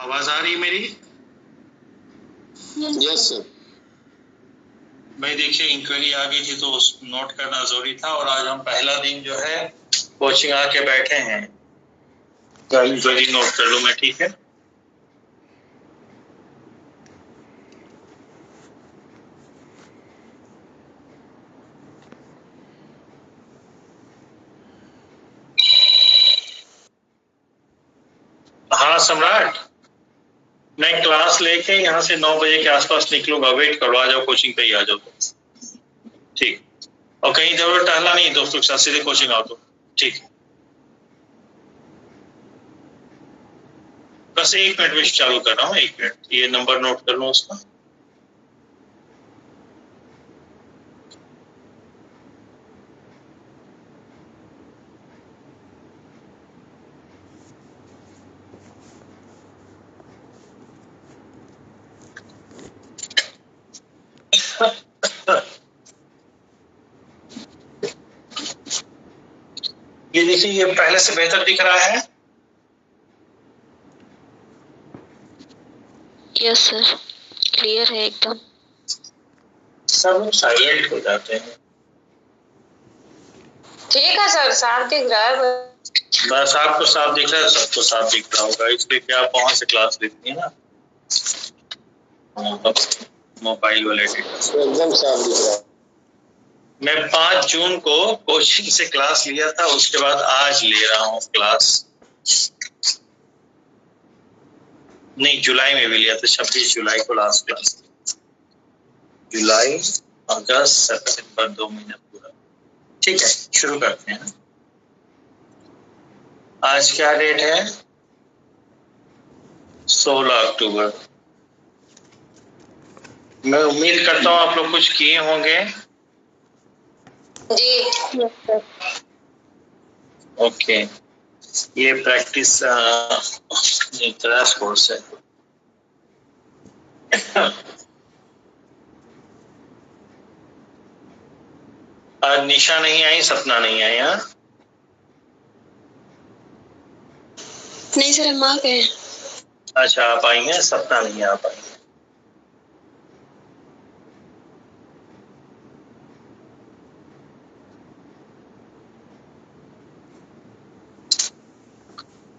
आवाज आ रही मेरी? Yes sir. भाई देखिए, इंक्वायरी आ गई थी तो नोट करना जरूरी था, और आज हम पहला दिन जो है कोचिंग आके बैठे हैं, तो इंक्वायरी नोट कर लूं मैं, ठीक है? हाँ सम्राट, मैं क्लास लेके यहाँ से 9 बजे के आसपास निकलूंगा, वेट करो, आ जाओ कोचिंग पे ही आ जाओ, ठीक। और कहीं जरूर टहला नहीं दोस्तों के साथ, सीधे कोचिंग आओ तो ठीक। बस 1 मिनट में चालू कर रहा हूँ, 1 मिनट, ये नंबर नोट कर लूँ उसका। ये देखिए, ये पहले से बेहतर दिख रहा है। यस सर, क्लियर है एकदम। सब साइलेंट हो जाते हैं। ठीक है सर, साफ दिख रहा है। बस आपको साफ दिख रहा है, सबको साफ दिख रहा होगा, इसलिए कि आप वहां से क्लास लेती है ना, मोबाइल वाले एकदम साफ दिख रहा है। मैं 5 जून को कोचिंग से क्लास लिया था, उसके बाद आज ले रहा हूँ क्लास। नहीं, जुलाई में भी लिया था, 26 जुलाई को लास्ट क्लास। जुलाई, अगस्त, सितंबर, 2 महीना पूरा। ठीक है, शुरू करते हैं। आज क्या डेट है? 16 अक्टूबर। मैं उम्मीद करता हूँ आप लोग कुछ किए होंगे। जी ओके, ये प्रैक्टिस क्रैश कोर्स है। आज निशा नहीं आई, सपना नहीं आई। हाँ नहीं सर, हम आ गए। अच्छा, आप आई हैं, सपना नहीं आ पाई।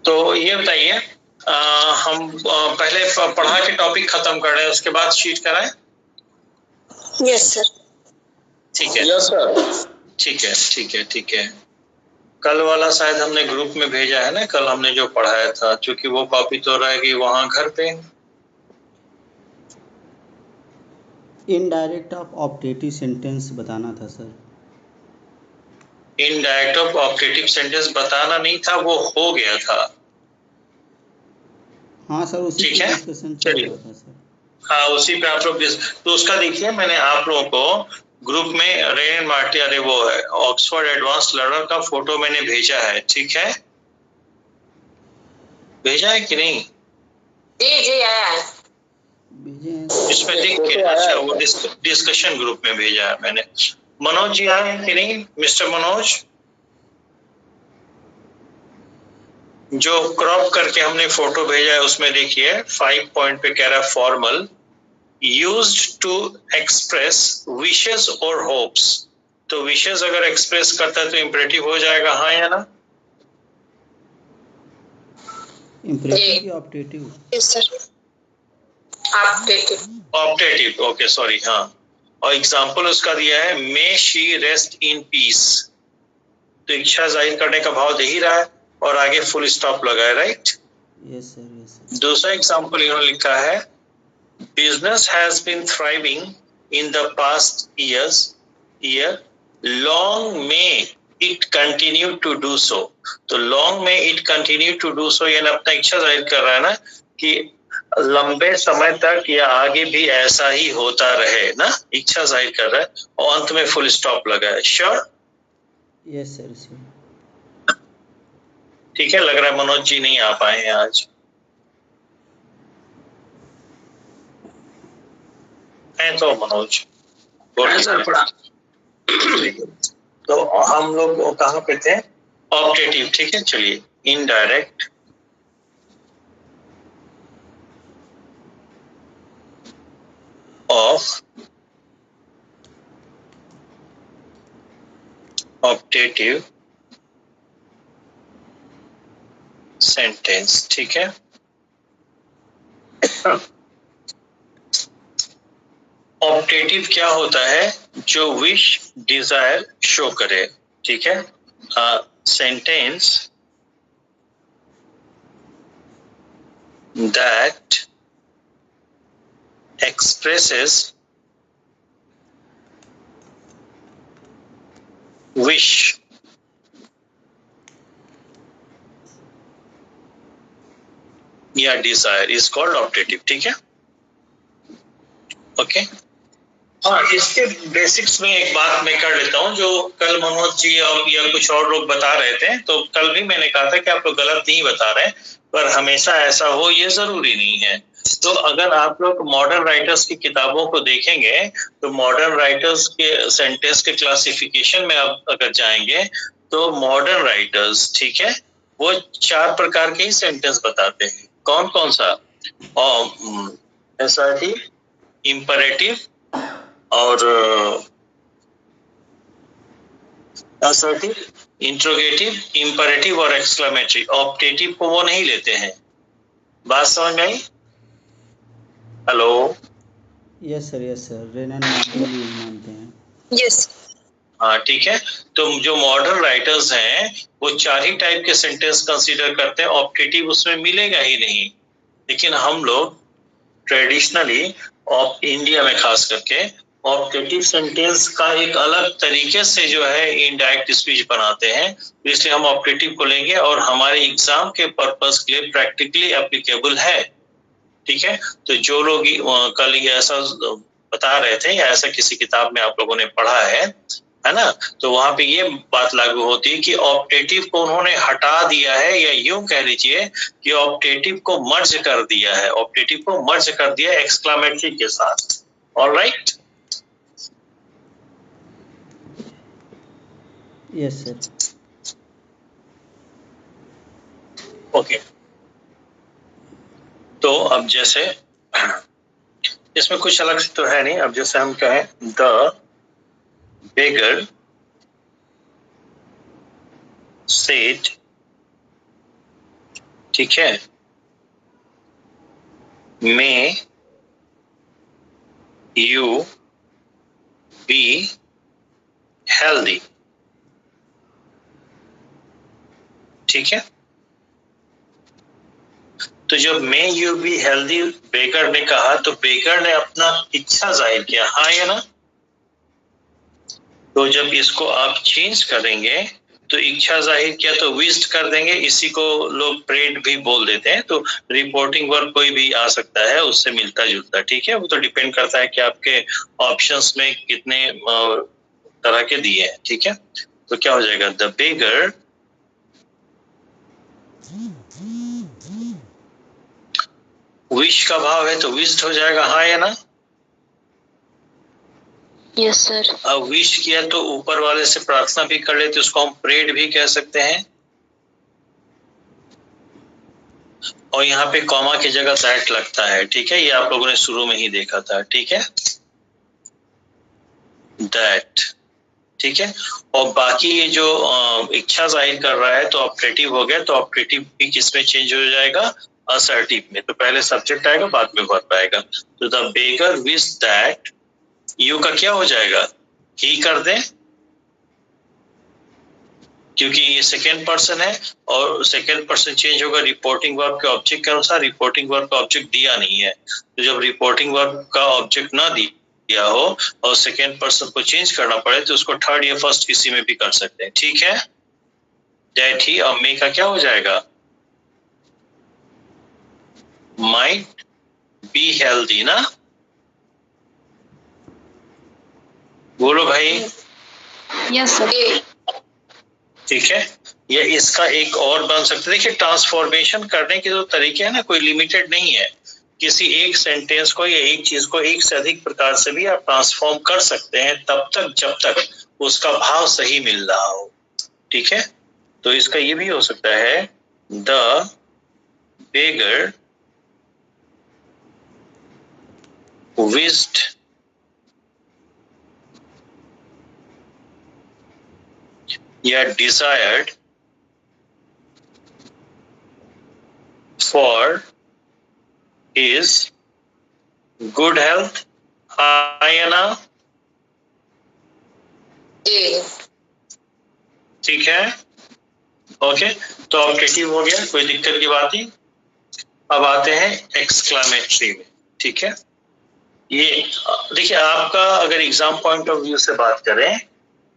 तो ये बताइए, हम पहले पढ़ा के टॉपिक खत्म कर रहे हैं, उसके बाद शीट कराएं? Yes sir. ठीक है, यस सर। ठीक है, ठीक है, ठीक है। कल वाला शायद हमने ग्रुप में भेजा है ना, कल हमने जो पढ़ाया था, क्योंकि वो कॉपी तो रहेगी वहां घर पे। इनडायरेक्ट ऑफ ऑप्टेटिव सेंटेंस बताना था sir. Indirect of optative sentence बताना नहीं था, वो हो गया था। हाँ सर, उसी ठीक पे है, डिस्कशन चल चलिए। रहा था सर। हाँ, उसी पे आप लोग तो उसका देखिए, मैंने आप लोगों को ग्रुप में रेन मार्टी, अरे वो है ऑक्सफोर्ड एडवांस लर्नर का फोटो मैंने भेजा है, ठीक है? भेजा है कि नहीं? जी आया है। भेजे हैं। इसमें देख के, अच्छा वो डिस्कशन ग्रुप में भेजा है मैंने। मनोज जी आए हैं कि नहीं? मिस्टर मनोज, जो क्रॉप करके हमने फोटो भेजा है उसमें देखिए 5 पॉइंट पे कह रहा है formal used to express wishes और होप्स। तो विशेस अगर एक्सप्रेस करता है तो इंपरेटिव हो जाएगा, हाँ या ना? इम्परेटिव या optative? Yes sir. Optative, okay sorry, हाँ। और एग्जाम्पल उसका दिया है, मे शी रेस्ट इन पीस। तो इच्छा जाहिर करने का भाव दे ही रहा है, और आगे फुल स्टॉप लगा है, right? Yes sir, yes sir. दूसरा एग्जाम्पल इन्होंने लिखा है, business has been thriving in the past year, long may it continue to do so. तो long may it continue to do so, यानी अपना इच्छा जाहिर कर रहा है ना कि लंबे समय तक या आगे भी ऐसा ही होता रहे ना, इच्छा जाहिर कर रहा है, और अंत में फुल स्टॉप लगा है। श्योर? Yes sir, sir. ठीक है, लग रहा है मनोज जी नहीं आ पाए हैं आज। हैं तो मनोज सर पढ़ा। तो हम लोग कहाँ पे थे? ऑप्टेटिव, ठीक है, चलिए। इनडायरेक्ट ऑप्टेटिव सेंटेंस, ठीक है। ऑप्टेटिव क्या होता है? जो विश डिजायर शो करे, ठीक है। सेंटेंस that expresses wish या डिजायर इज कॉल्ड ऑप्टेटिव, ठीक है। ओके। हाँ, इसके बेसिक्स में एक बात मैं कर लेता हूँ, जो कल मनोज जी और या कुछ और लोग बता रहे थे, तो कल भी मैंने कहा था कि आप लोग गलत नहीं बता रहे, पर हमेशा ऐसा हो ये जरूरी नहीं है। तो अगर आप लोग मॉडर्न राइटर्स की किताबों को देखेंगे तो मॉडर्न राइटर्स के सेंटेंस के क्लासिफिकेशन में आप अगर जाएंगे तो मॉडर्न राइटर्स, ठीक है, वो 4 प्रकार के ही सेंटेंस बताते हैं। कौन कौन सा? एसर्टिव, इंपरेटिव और असर्टिव, इंट्रोगेटिव, इंपरेटिव और एक्सक्लेमेटरी। ऑप्टेटिव को वो नहीं लेते हैं। बात समझ में आई? हेलो? यस सर, रेनन मैकगिल यही मानते हैं। यस। हाँ, ठीक है। तो जो मॉडर्न राइटर्स हैं वो 4 ही टाइप के सेंटेंस कंसीडर करते हैं, ऑप्टेटिव उसमें मिलेगा ही नहीं। लेकिन हम लोग ट्रेडिशनली इंडिया में खास करके ऑप्टेटिव सेंटेंस का एक अलग तरीके से जो है इनडायरेक्ट स्पीच बनाते हैं, तो इसलिए हम ऑप्टेटिव को लेंगे और हमारे एग्जाम के पर्पस के लिए प्रैक्टिकली एप्लीकेबल है, ठीक है। तो जो लोग कल ये ऐसा बता रहे थे या ऐसा किसी किताब में आप लोगों ने पढ़ा है ना, तो वहां पे ये बात लागू होती है कि ऑप्टेटिव को उन्होंने हटा दिया है, या यूं कह लीजिए कि ऑप्टेटिव को मर्ज कर दिया है, ऑप्टेटिव को मर्ज कर दिया एक्सक्लेमेटरी के साथ। ऑलराइट? Yes sir. ओके। तो अब जैसे इसमें कुछ अलग से तो है नहीं। अब जैसे हम कहें द बेगर सेड, ठीक है, मे यू बी हेल्दी, ठीक है। तो जब मे यू बी हेल्दी बेगर ने कहा तो बेगर ने अपना इच्छा जाहिर किया, हाँ या ना? तो जब इसको आप चेंज करेंगे तो इच्छा जाहिर किया तो विश्ड कर देंगे, इसी को लोग प्रेड भी बोल देते हैं। तो रिपोर्टिंग वर्ब कोई भी आ सकता है उससे मिलता जुलता, ठीक है। वो तो डिपेंड करता है कि आपके ऑप्शंस में कितने तरह के दिए हैं, ठीक है। तो क्या हो जाएगा? द बेगर विश का भाव है तो विश्ड हो जाएगा, हाँ या ना? Yes sir. अब विश किया तो ऊपर वाले से प्रार्थना भी कर लेते, उसको हम प्रेड भी कह सकते हैं। और यहाँ पे कॉमा की जगह दैट लगता है, ठीक है। ये आप लोगों ने शुरू में ही देखा था, ठीक है, दैट, ठीक है। और बाकी ये जो इच्छा जाहिर कर रहा है तो ऑपरेटिव हो गया, तो ऑपरेटिव भी किसमें चेंज हो जाएगा? असर्टिव में। तो पहले सब्जेक्ट आएगा, बाद में वर्ब आएगा। तो the beggar wish that, you का क्या हो जाएगा? ही कर दें, क्योंकि ये सेकेंड पर्सन है और सेकेंड पर्सन चेंज होगा रिपोर्टिंग वर्ब के ऑब्जेक्ट के अनुसार। रिपोर्टिंग वर्ब का ऑब्जेक्ट दिया नहीं है, तो जब रिपोर्टिंग वर्ब का ऑब्जेक्ट ना दिया हो और सेकेंड पर्सन को चेंज करना पड़े तो उसको थर्ड या फर्स्ट किसी में भी कर सकते हैं, ठीक है। दैट ही और मे का क्या हो जाएगा? माइट बी हेल्दी ना? बोलो भाई। Yes sir. ठीक है। ये इसका एक और बन सकता है। देखिए, ट्रांसफॉर्मेशन करने के जो तरीके हैं ना, कोई लिमिटेड नहीं है। किसी एक सेंटेंस को या एक चीज को एक से अधिक प्रकार से भी आप ट्रांसफॉर्म कर सकते हैं, तब तक जब तक उसका भाव सही मिल रहा हो, ठीक है। तो इसका ये भी हो सकता है द बेगर wished या desired for his good health, हाँ या ना? ए। ठीक है, ओके। तो ऑब्जेक्टिव हो गया, कोई दिक्कत की बात नहीं। अब आते हैं एक्सक्लेमेटरी में, ठीक है। ये देखिए, आपका अगर एग्जाम पॉइंट ऑफ व्यू से बात करें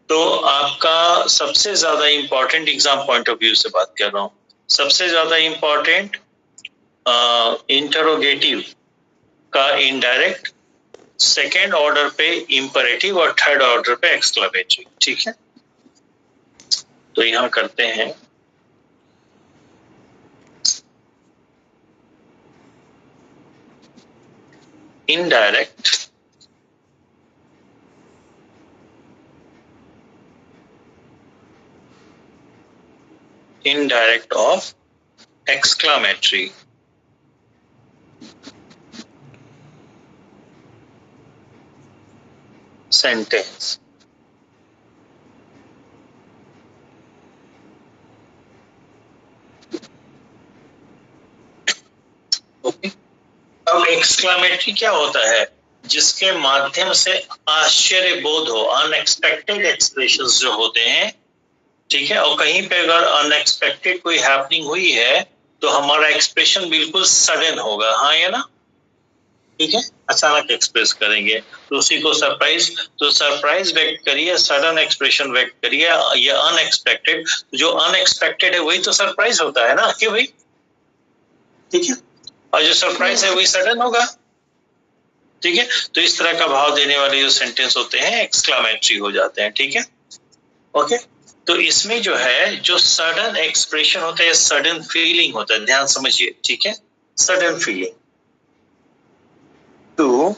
तो आपका सबसे ज्यादा important, exam point of view से बात कर रहा हूं, सबसे ज्यादा इंपॉर्टेंट इंटरोगेटिव का इनडायरेक्ट, सेकेंड ऑर्डर पे इंपरेटिव और थर्ड ऑर्डर पे एक्सक्लेमेटरी, ठीक है। तो यहां करते हैं indirect of exclamatory sentence. Okay, अब एक्सक्लेमेटरी क्या होता है? जिसके माध्यम से आश्चर्य बोध हो, अनएक्सपेक्टेड एक्सप्रेशंस जो होते हैं, ठीक है। और कहीं पे अगर अनएक्सपेक्टेड कोई हैपनिंग हुई है तो हमारा एक्सप्रेशन बिल्कुल सडन होगा, हाँ या ना? ठीक है, अचानक एक्सप्रेस करेंगे तो उसी को सरप्राइज, तो सरप्राइज व्यक्त करिए, सडन एक्सप्रेशन व्यक्त करिए, या अनएक्सपेक्टेड, जो अनएक्सपेक्टेड है वही तो सरप्राइज होता है ना, क्यों भाई? ठीक है, और जो सरप्राइज है वही सडन होगा, ठीक है। तो इस तरह का भाव देने वाले जो सेंटेंस होते हैं एक्सक्लेमेटरी हो जाते हैं, ठीक है, ओके। तो इसमें जो है, जो सडन एक्सप्रेशन होता है, सडन फीलिंग होता है, ध्यान समझिए, ठीक है। Sudden feeling, to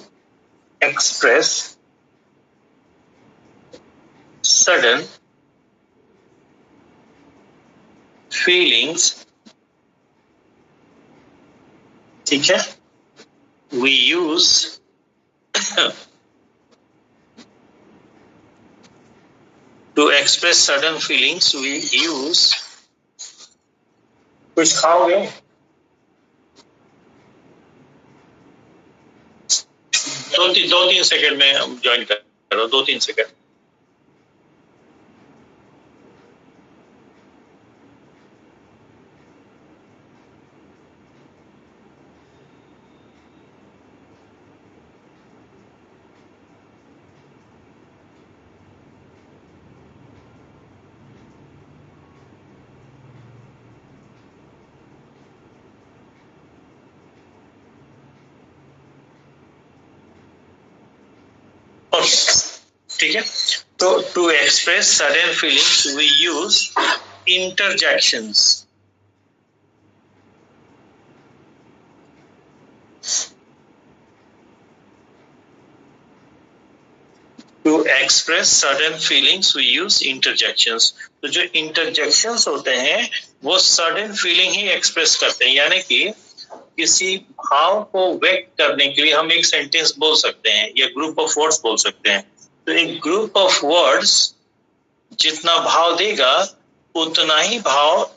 express sudden feelings, ठीक है, we use to express sudden feelings we use, कुछ खाओगे? दो तीन सेकंड में ज्वाइन करो, 2-3 सेकंड। ठीक है, तो to express sudden feelings we use interjections, to express sudden feelings we use interjections. तो जो इंटरजेक्शंस होते हैं वो सडन फीलिंग ही एक्सप्रेस करते हैं, यानी कि किसी भाव को व्यक्त करने के लिए हम एक सेंटेंस बोल सकते हैं या ग्रुप ऑफ वर्ड्स बोल सकते हैं। तो एक ग्रुप ऑफ वर्ड्स जितना भाव देगा उतना ही भाव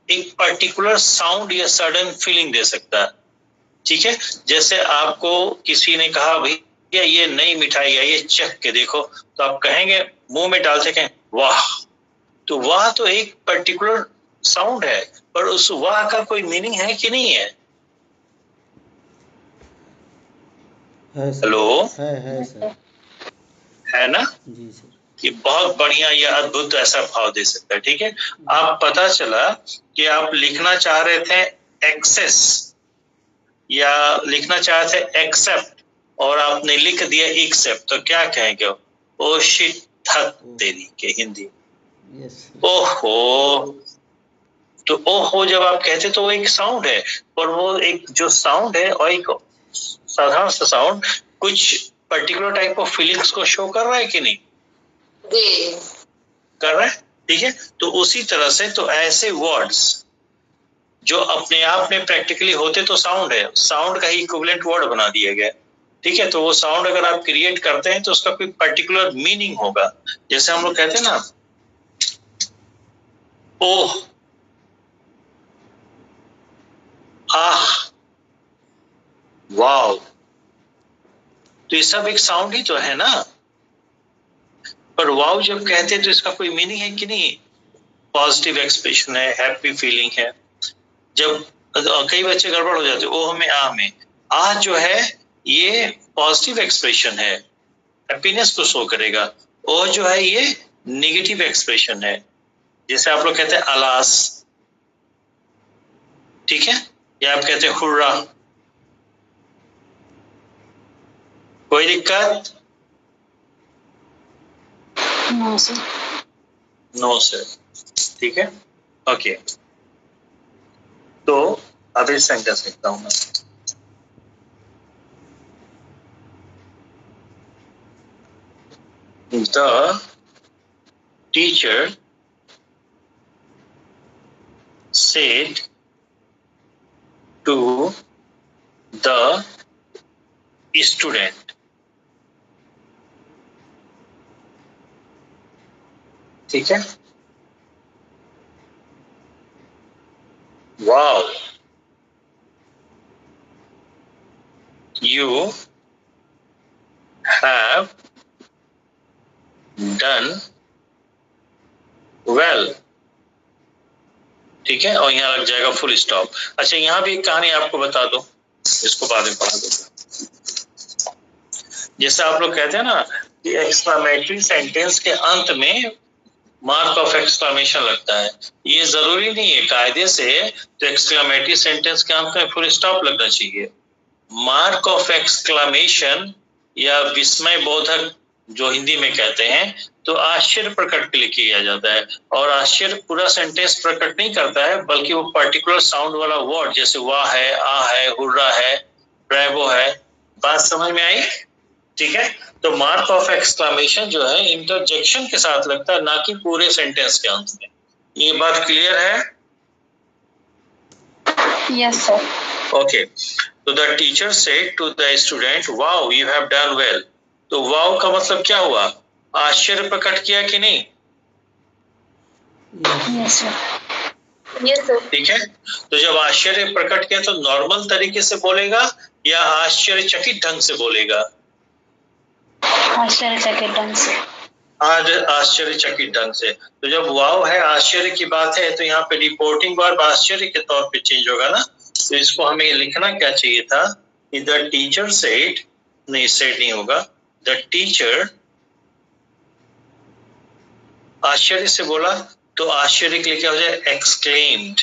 एक पर्टिकुलर साउंड या सडन फीलिंग दे सकता है, ठीक है। जैसे आपको किसी ने कहा भैया ये नई मिठाई है, ये चख के देखो, तो आप कहेंगे, मुंह में डालते कहें वाह, तो वाह तो एक पर्टिकुलर साउंड है, पर उस वाह का कोई मीनिंग है कि नहीं है? हेलो, है सर, है ना? जी सर। कि बहुत बढ़िया या अद्भुत ऐसा भाव दे सकता है, ठीक है। आप पता चला कि आप लिखना चाह रहे थे एक्सेस या लिखना चाह रहे थे एक्सेप्ट और आपने लिख दिया एक्सेप्ट, तो क्या कहेंगे? ओ शिट, थक तेरी के हिंदी, ओहो। तो ओहो जब आप कहते तो वो एक साउंड है, पर वो एक जो साउंड है और एक साधारण सा साउंड कुछ पर्टिकुलर टाइप ऑफ फीलिंग्स को शो कर रहा है कि नहीं कर रहा है, ठीक है। तो उसी तरह से तो ऐसे वर्ड्स जो अपने आप में प्रैक्टिकली होते तो साउंड है, साउंड का ही इक्विवेलेंट वर्ड बना दिया गया, ठीक है। तो वो साउंड अगर आप क्रिएट करते हैं तो उसका कोई पर्टिकुलर मीनिंग होगा। जैसे हम लोग कहते हैं ना ओह, आह, वाव, तो ये सब एक साउंड ही तो है ना। पर वाव जब कहते हैं तो इसका कोई मीनिंग है कि नहीं? पॉजिटिव एक्सप्रेशन है, हैप्पी फीलिंग है। जब कई बच्चे गड़बड़ हो जाते हैं, ओह में आ में, आ जो है ये पॉजिटिव एक्सप्रेशन है, हैप्पीनेस को शो करेगा। ओह जो है ये नेगेटिव एक्सप्रेशन है, जैसे आप लोग कहते हैं अलास, ठीक है, या आप कहते हैं हुर्रा। कोई दिक्कत? No sir. नो सर, ठीक है, ओके। तो अब इस सेंटेंस लिखता हूं मैं। The teacher said to the student, ठीक है। Wow, you have done well, ठीक है, और यहाँ लग जाएगा फुल स्टॉप। अच्छा, यहाँ भी एक कहानी आपको बता दो, इसको बाद में पढ़ा दो। जैसे आप लोग कहते हैं ना कि एक्सक्लेमेटरी सेंटेंस के अंत में मार्क ऑफ एक्सक्लेमेशन लगता है, ये जरूरी नहीं है कायदे से तो एक्सक्लेमेटरी सेंटेंस के अंत में फुल स्टॉप लगना चाहिए। मार्क ऑफ एक्सक्लेमेशन या विस्मय बोधक जो हिंदी में कहते हैं, तो आश्चर्य प्रकट के लिए किया जाता है, और आश्चर्य पूरा सेंटेंस प्रकट नहीं करता है, बल्कि वो पर्टिकुलर साउंड वाला वर्ड, जैसे वाह है, आ है, हुर्रा है, ब्रेवो है। बात समझ में आई? ठीक है, तो मार्क ऑफ एक्सक्लेमेशन जो है इंटरजेक्शन के साथ लगता है, ना कि पूरे सेंटेंस के अंत में। ये बात क्लियर है? Yes sir. ओके, तो the teacher said to the student, wow you have done well. तो वाओ का मतलब क्या हुआ? आश्चर्य प्रकट किया कि नहीं? Yes sir. Yes sir. ठीक है, तो जब आश्चर्य प्रकट किया तो नॉर्मल तरीके से बोलेगा या आश्चर्यचकित ढंग से बोलेगा? आश्चर्यचकित ढंग से। आज आश्चर्यचकित ढंग से। तो जब वाव है, आश्चर्य की बात है, तो यहाँ पे रिपोर्टिंग वर्ब आश्चर्य के तौर पे चेंज होगा ना। तो इसको हमें लिखना क्या चाहिए था कि द टीचर सेड, नहीं सेड नहीं होगा, द टीचर आश्चर्य से बोला, तो आश्चर्य के लिए क्या हो जाए? एक्सक्लेम्ड।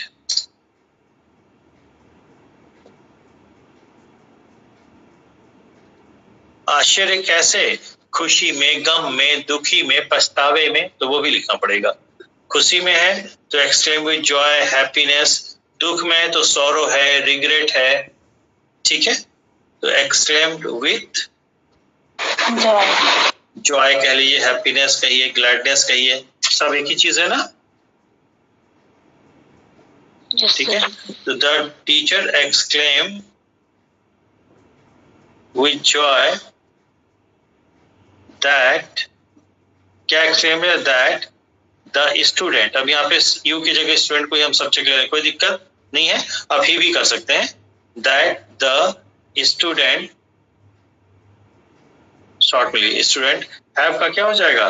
आश्चर्य कैसे? खुशी में, गम में, दुखी में, पछतावे में, तो वो भी लिखना पड़ेगा। खुशी में है तो एक्सक्लेम विद जॉय, हैप्पीनेस। दुख में है तो सॉरो है, रिग्रेट है, ठीक है, तो एक्सक्लेम्ड विथ जॉय। जॉय कह लीजिए, हैप्पीनेस कहिए, ग्लैडनेस कहिए, सब एक ही चीज है ना। ठीक है, तो the teacher exclaim with Joy that, क्या एक्सक्लेम है? दैट द स्टूडेंट, अब यहाँ पे यू की जगह स्टूडेंट को ही हम सब्जेक्ट ले रहे हैं, कोई दिक्कत नहीं है, अब ही भी कर सकते हैं। दैट द स्टूडेंट, शॉर्ट में लिए स्टूडेंट, हैव का क्या हो जाएगा?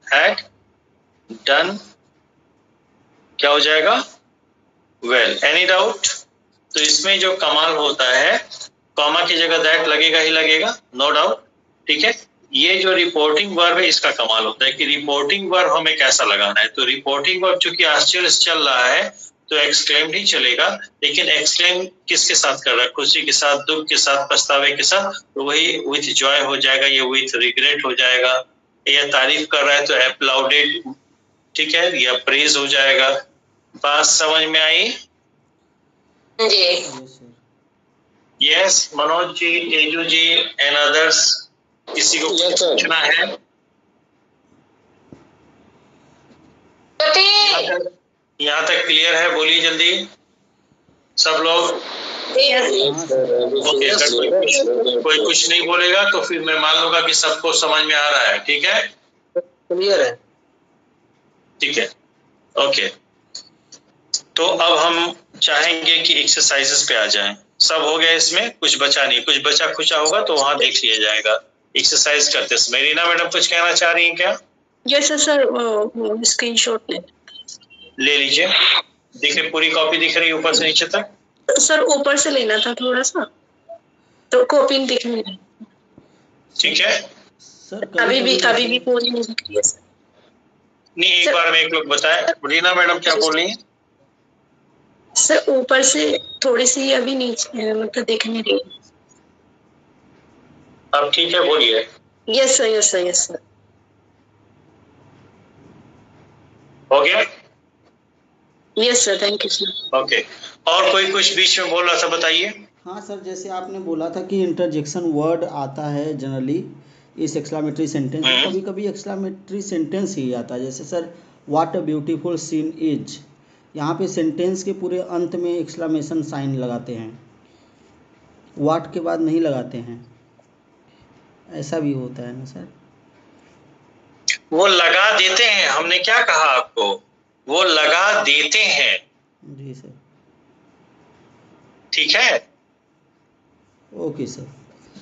हैड डन, क्या हो जाएगा? वेल। Any doubt? तो इसमें जो कमाल होता है, कॉमा की जगह दैट लगेगा ही लगेगा, नो डाउट, ठीक है। ये जो रिपोर्टिंग वर्ब है, इसका कमाल होता है कि रिपोर्टिंग वर्ब हमें कैसा लगाना है। तो रिपोर्टिंग वर्ब चूंकि आश्चर्य से चल रहा है तो एक्सक्लेम्ड ही चलेगा, लेकिन एक्सक्लेम किसके साथ कर रहा है? खुशी के साथ, दुख के साथ, पछतावे के साथ, तो वही विथ जॉय हो जाएगा, ये विथ रिग्रेट हो जाएगा। या तारीफ कर रहा है तो एप्लाउडेड, ठीक है, या प्रेज हो जाएगा। बात समझ में आई? जी। Yes, Manoj ji, Teju ji and others, किसी को Yes, sir. पूछना है? यहाँ तक क्लियर है? बोलिए जल्दी सब लोग। ओके, अगर कोई कुछ नहीं बोलेगा तो फिर मैं मान लूंगा कि सबको समझ में आ रहा है, ठीक है? क्लियर है। ठीक है, ओके। तो अब हम चाहेंगे कि एक्सरसाइजेस पे आ जाएं। सब हो गया, इसमें कुछ बचा नहीं, कुछ बचा खुचा होगा तो वहां देख लिया जाएगा एक्सरसाइज करते समय। रीना मैडम कुछ कहना चाह रही हैं क्या? यस सर, स्क्रीनशॉट ले लीजिए, देखिए पूरी कॉपी दिख रही है ऊपर से नीचे तक। सर ऊपर से लेना था थोड़ा सा, तो कॉपी दिख रही है। ठीक है, सर अभी भी पूरी नहीं दिख रही है सर। नहीं एक बार में एक लोग बताएं। रीना मैडम क्या बोल रही है? सर ऊपर से थोड़ी सी अभी नीचे मतलब दिख नहीं रही। अब ठीक है, बोलिए। Yes sir. हो गया? Yes sir, thank you sir. Okay, और कोई कुछ बीच में बोल रहा था, बताइए। हाँ सर, जैसे आपने बोला था कि इंटरजेक्शन वर्ड आता है जनरली इस एक्सक्लामेटरी सेंटेंस में, कभी कभी एक्सक्लामेटरी सेंटेंस ही आता है। जैसे sir what a beautiful scene is, यहाँ पे सेंटेंस के पूरे अंत में एक्सक्लामेशन साइन लगाते हैं, व्हाट के बाद नहीं लगाते हैं। ऐसा भी होता है ना सर? वो लगा देते हैं, हमने क्या कहा आपको, वो लगा देते हैं। जी सर। ठीक है, ओके सर।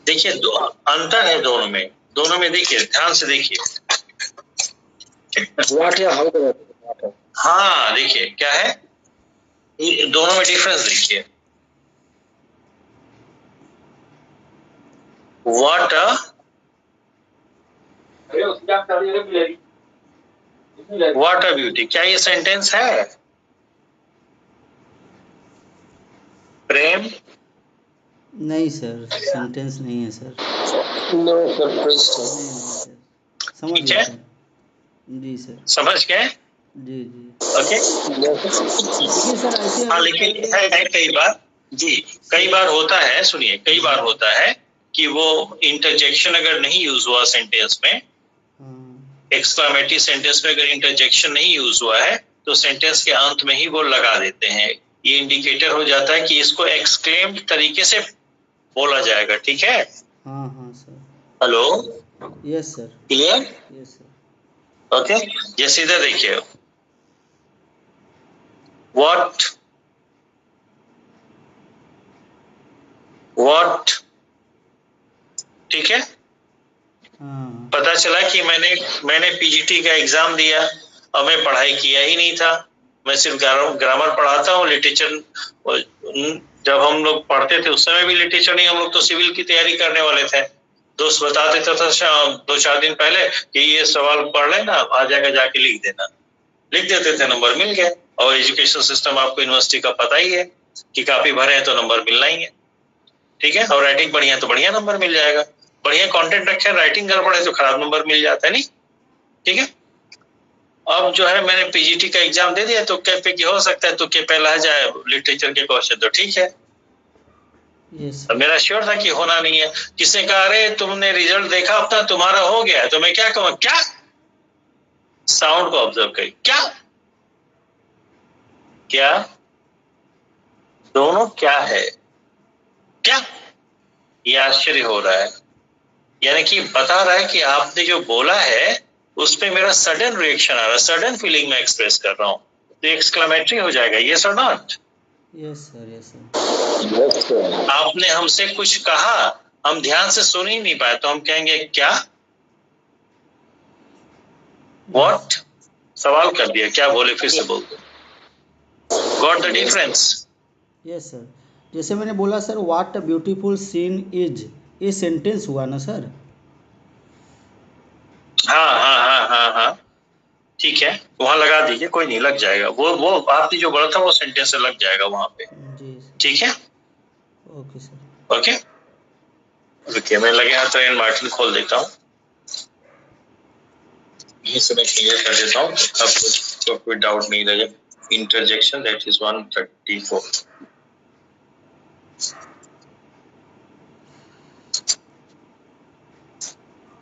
देखिए अंतर है दोनों में देखिए, ध्यान से देखिए। What या how का what है? हाँ देखिए क्या है, ये दोनों में डिफरेंस देखिए। व्हाट व्हाट अ ब्यूटी, क्या ये सेंटेंस है? प्रेम? नहीं सर, सेंटेंस नहीं है सर। No surprise है। नहीं सर, समझ ठीक गया है, सर। जी सर। समझ गए? जी जी। ओके। देखिए सर, ऐसे हाँ लेकिन है कई बार, जी कई बार होता है, सुनिए कई बार होता है कि वो इंटरजेक्शन अगर नहीं यूज हुआ सेंटेंस में, एक्सक्लामेटरी सेंटेंस में अगर इंटरजेक्शन नहीं यूज हुआ है तो सेंटेंस के अंत में ही वो लगा देते हैं। ये इंडिकेटर हो जाता है कि इसको एक्सक्लेम्ड तरीके से बोला जाएगा। ठीक है? हाँ हाँ sir. Hello, yes sir. Clear? Yes sir. Okay, जैसे इधर देखिए, व्हाट, ठीक है, हाँ पता चला कि मैंने पीजीटी का एग्जाम दिया और मैं पढ़ाई किया ही नहीं था, मैं सिर्फ ग्रामर पढ़ाता हूँ। लिटरेचर जब हम लोग पढ़ते थे उस समय भी लिटरेचर नहीं, हम लोग तो सिविल की तैयारी करने वाले थे। दोस्त बता देता था 2-4 दिन पहले कि ये सवाल पढ़ लेना, आ जाएगा, जाके लिख देना। लिख देते थे, नंबर मिल गया। और एजुकेशन सिस्टम आपको यूनिवर्सिटी का पता ही है कि काफी भरे हैं तो नंबर मिलना ही है। ठीक है, और राइटिंग बढ़िया तो बढ़िया नंबर मिल जाएगा, बढ़िया कंटेंट रखे, राइटिंग गड़बड़ है तो खराब नंबर मिल जाता है। नहीं, ठीक है। अब जो है मैंने पीजीटी का एग्जाम दे दिया तो क्या पे हो सकता है तो क्या पहला आ जाए लिटरेचर के क्वेश्चन, तो ठीक है। यस अब मेरा श्योर था कि होना नहीं है। किसने कहा अरे तुमने रिजल्ट देखा अपना, तुम्हारा हो गया है, तो मैं क्या कहूँ, क्या, साउंड को ऑब्जर्व करिए, क्या क्या दोनों क्या है, क्या, ये आश्चर्य हो रहा है। यानी कि बता रहा है कि आपने जो बोला है उस पे मेरा सडन रिएक्शन आ रहा है, सडन फीलिंग में एक्सप्रेस कर रहा हूँ, तो एक्सक्लेमेटरी हो जाएगा, यस और not? Yes sir. Yes sir. Yes sir। आपने हमसे कुछ कहा, हम ध्यान से सुन ही नहीं पाए तो हम कहेंगे क्या, व्हाट, सवाल कर दिया, क्या बोले, फिर से बोल दो। Got the difference? Yes sir, जैसे मैंने बोला sir what a beautiful scene is, ये सेंटेंस हुआ ना सर? हाँ, ठीक है, वहां लगा दीजिए, कोई नहीं, लग जाएगा। वो आपने जो बोला था वो सेंटेंस से लग जाएगा वहां पे। जी सर। ठीक है, ओके सर। ओके, रुकिए मैं लगे हाथ रेन मार्टिन खोल देता हूँ, यहीं से मैं क्लियर कर देता हूँ, अब कोई डाउट नहीं रहे। Interjection that is 134।